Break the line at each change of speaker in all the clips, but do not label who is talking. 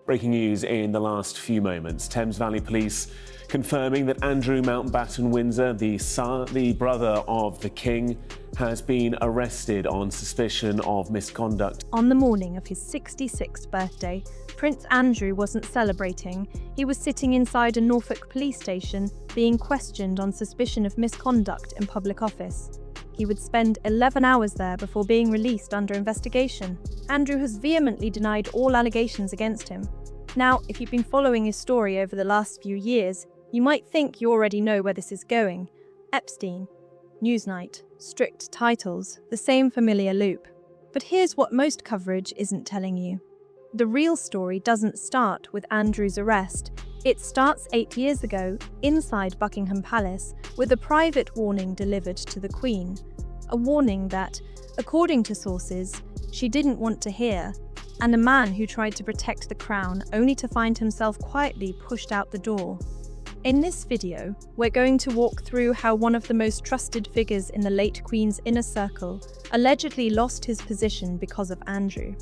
Breaking news in the last few moments. Thames Valley Police confirming that Andrew Mountbatten-Windsor, the brother of the King, has been arrested on suspicion of misconduct.
On the morning of his 66th birthday, Prince Andrew wasn't celebrating. He was sitting inside a Norfolk Police station, being questioned on suspicion of misconduct in public office. He would spend 11 hours there before being released under investigation. Andrew has vehemently denied all allegations against him. Now, if you've been following his story over the last few years, you might think you already know where this is going. Epstein, Newsnight, strict titles, the same familiar loop. But here's what most coverage isn't telling you. The real story doesn't start with Andrew's arrest. It starts 8 years ago, inside Buckingham Palace, with a private warning delivered to the Queen. A warning that, according to sources, she didn't want to hear, and a man who tried to protect the crown only to find himself quietly pushed out the door. In this video, we're going to walk through how one of the most trusted figures in the late Queen's inner circle allegedly lost his position because of Andrew.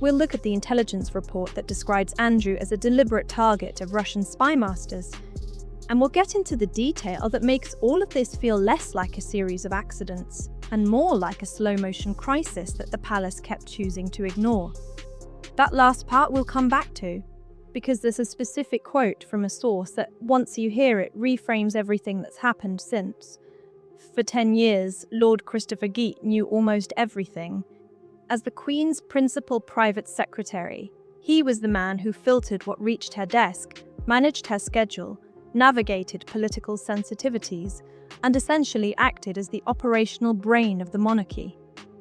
We'll look at the intelligence report that describes Andrew as a deliberate target of Russian spymasters, and we'll get into the detail that makes all of this feel less like a series of accidents and more like a slow-motion crisis that the palace kept choosing to ignore. That last part we'll come back to, because there's a specific quote from a source that, once you hear it, reframes everything that's happened since. For 10 years, Lord Christopher Geidt knew almost everything. As the Queen's principal private secretary, he was the man who filtered what reached her desk, managed her schedule, navigated political sensitivities, and essentially acted as the operational brain of the monarchy.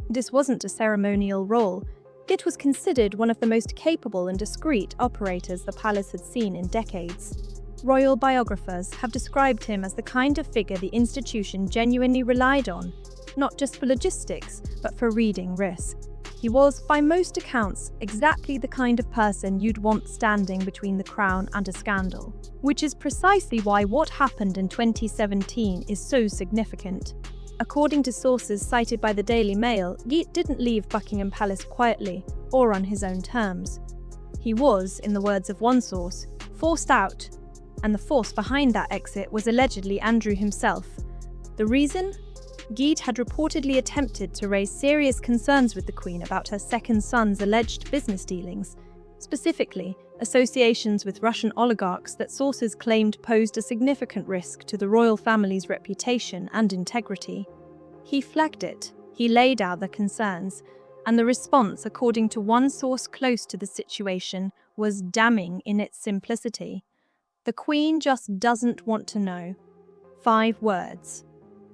This wasn't a ceremonial role. It was considered one of the most capable and discreet operators the palace had seen in decades. Royal biographers have described him as the kind of figure the institution genuinely relied on, not just for logistics, but for reading risk. He was, by most accounts, exactly the kind of person you'd want standing between the crown and a scandal, which is precisely why what happened in 2017 is so significant. According to sources cited by the Daily Mail, Geidt didn't leave Buckingham Palace quietly or on his own terms. He was, in the words of one source, forced out, and the force behind that exit was allegedly Andrew himself. The reason? Geidt had reportedly attempted to raise serious concerns with the Queen about her second son's alleged business dealings, specifically associations with Russian oligarchs that sources claimed posed a significant risk to the royal family's reputation and integrity. He flagged it, he laid out the concerns, and the response, according to one source close to the situation, was damning in its simplicity. The Queen just doesn't want to know. 5 words.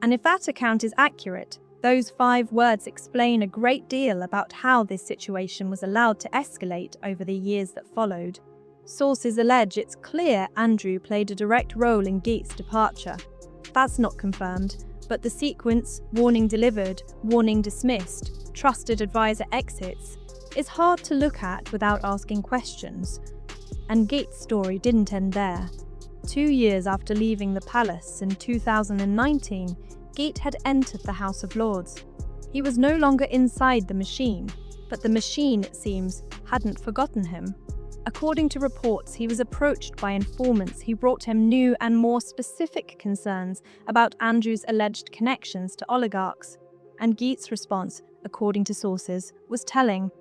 And if that account is accurate, those 5 words explain a great deal about how this situation was allowed to escalate over the years that followed. Sources allege it's clear Andrew played a direct role in Geidt's departure. That's not confirmed, but the sequence, warning delivered, warning dismissed, trusted advisor exits, is hard to look at without asking questions. And Geidt's story didn't end there. 2 years after leaving the palace in 2019, Geidt had entered the House of Lords. He was no longer inside the machine, but the machine, it seems, hadn't forgotten him. According to reports, he was approached by informants who brought him new and more specific concerns about Andrew's alleged connections to oligarchs, and Geidt's response, according to sources, was telling.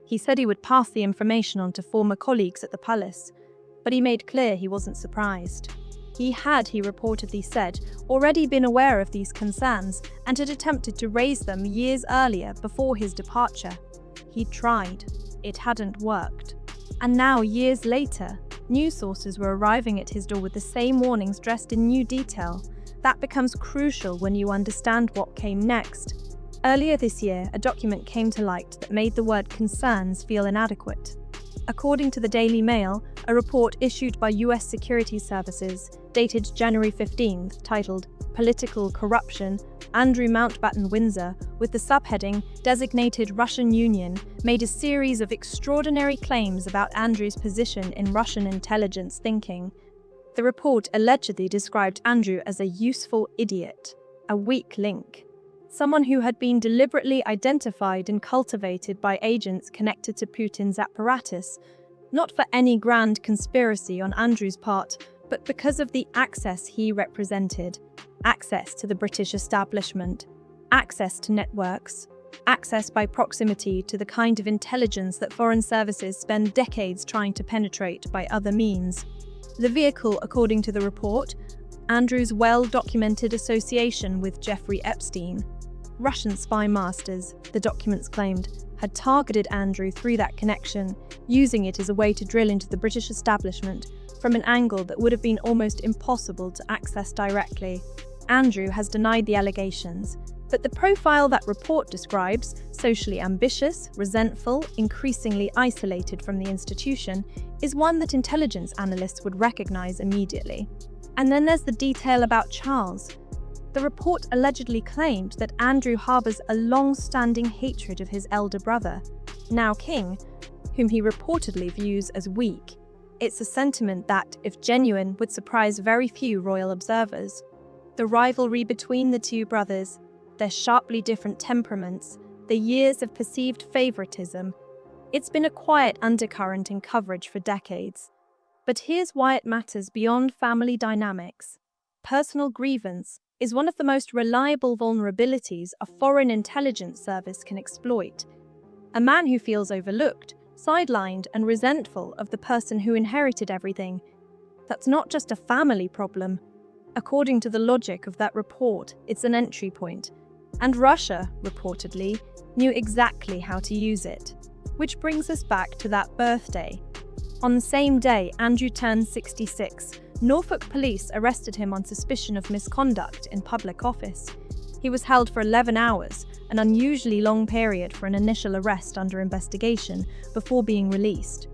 He said he would pass the information on to former colleagues at the palace, but he made clear he wasn't surprised. He reportedly said, already been aware of these concerns and had attempted to raise them years earlier before his departure. He'd tried. It hadn't worked. And now, years later, new sources were arriving at his door with the same warnings dressed in new detail. That becomes crucial when you understand what came next. Earlier this year, a document came to light that made the word concerns feel inadequate. According to the Daily Mail, a report issued by US security services, dated January 15th, titled Political Corruption, Andrew Mountbatten-Windsor, with the subheading Designated Russian Union, made a series of extraordinary claims about Andrew's position in Russian intelligence thinking. The report allegedly described Andrew as a useful idiot, a weak link, someone who had been deliberately identified and cultivated by agents connected to Putin's apparatus, Not for any grand conspiracy on Andrew's part, but because of the access he represented. Access to the British establishment, access to networks, access by proximity to the kind of intelligence that foreign services spend decades trying to penetrate by other means. The vehicle, according to the report, Andrew's well-documented association with Jeffrey Epstein. Russian spymasters, the documents claimed, had targeted Andrew through that connection, using it as a way to drill into the British establishment from an angle that would have been almost impossible to access directly. Andrew has denied the allegations, but the profile that report describes, socially ambitious, resentful, increasingly isolated from the institution, is one that intelligence analysts would recognize immediately. And then there's the detail about Charles. The report allegedly claimed that Andrew harbours a long-standing hatred of his elder brother, now king, whom he reportedly views as weak. It's a sentiment that, if genuine, would surprise very few royal observers. The rivalry between the two brothers, their sharply different temperaments, the years of perceived favouritism, it's been a quiet undercurrent in coverage for decades. But here's why it matters beyond family dynamics. Personal grievance is one of the most reliable vulnerabilities a foreign intelligence service can exploit. A man who feels overlooked, sidelined, and resentful of the person who inherited everything, that's not just a family problem. According to the logic of that report, it's an entry point. And Russia, reportedly, knew exactly how to use it. Which brings us back to that birthday. On the same day Andrew turned 66, Norfolk Police arrested him on suspicion of misconduct in public office. He was held for 11 hours, an unusually long period for an initial arrest under investigation, before being released.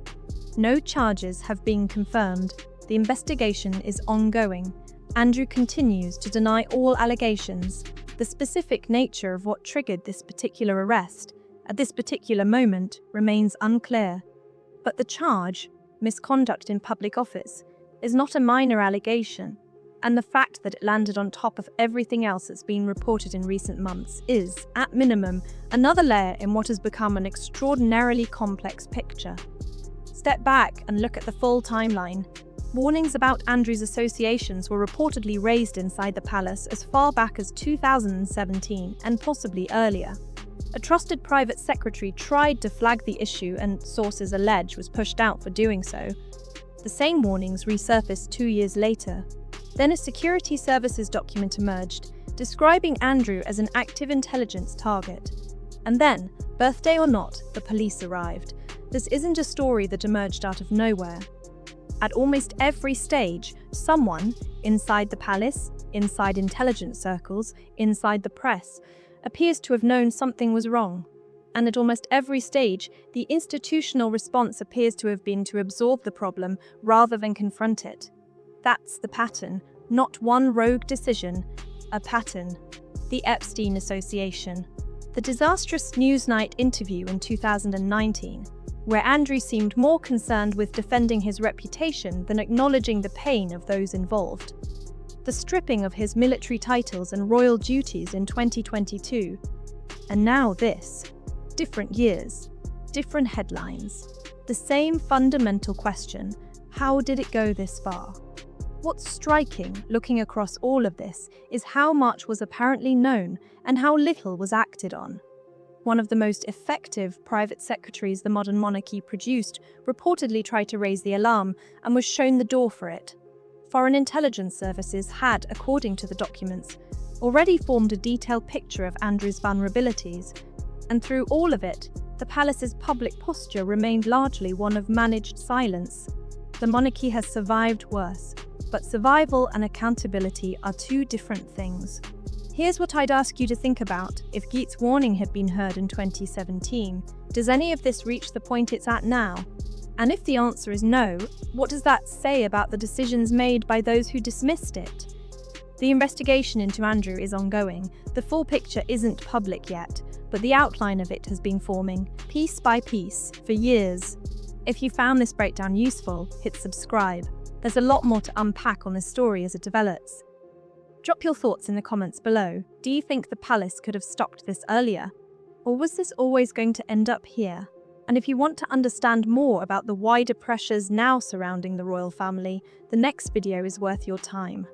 No charges have been confirmed. The investigation is ongoing. Andrew continues to deny all allegations. The specific nature of what triggered this particular arrest, at this particular moment, remains unclear. But the charge, misconduct in public office, is not a minor allegation, and the fact that it landed on top of everything else that's been reported in recent months is, at minimum, another layer in what has become an extraordinarily complex picture. Step back and look at the full timeline. Warnings about Andrew's associations were reportedly raised inside the palace as far back as 2017 and possibly earlier. A trusted private secretary tried to flag the issue and, sources allege, was pushed out for doing so. The same warnings resurfaced 2 years later. Then a security services document emerged, describing Andrew as an active intelligence target. And then, birthday or not, the police arrived. This isn't a story that emerged out of nowhere. At almost every stage, someone, inside the palace, inside intelligence circles, inside the press, appears to have known something was wrong. And at almost every stage, the institutional response appears to have been to absorb the problem rather than confront it. That's the pattern, not one rogue decision, a pattern. The Epstein Association. The disastrous Newsnight interview in 2019, where Andrew seemed more concerned with defending his reputation than acknowledging the pain of those involved. The stripping of his military titles and royal duties in 2022. And now this. Different years, different headlines. The same fundamental question: how did it go this far? What's striking, looking across all of this, is how much was apparently known and how little was acted on. One of the most effective private secretaries the modern monarchy produced reportedly tried to raise the alarm and was shown the door for it. Foreign intelligence services had, according to the documents, already formed a detailed picture of Andrew's vulnerabilities, and through all of it, the palace's public posture remained largely one of managed silence. The monarchy has survived worse, but survival and accountability are two different things. Here's what I'd ask you to think about. If Geidt's warning had been heard in 2017, does any of this reach the point it's at now? And if the answer is no, what does that say about the decisions made by those who dismissed it? The investigation into Andrew is ongoing. The full picture isn't public yet, but the outline of it has been forming, piece by piece, for years. If you found this breakdown useful, hit subscribe. There's a lot more to unpack on this story as it develops. Drop your thoughts in the comments below. Do you think the palace could have stopped this earlier? Or was this always going to end up here? And if you want to understand more about the wider pressures now surrounding the royal family, the next video is worth your time.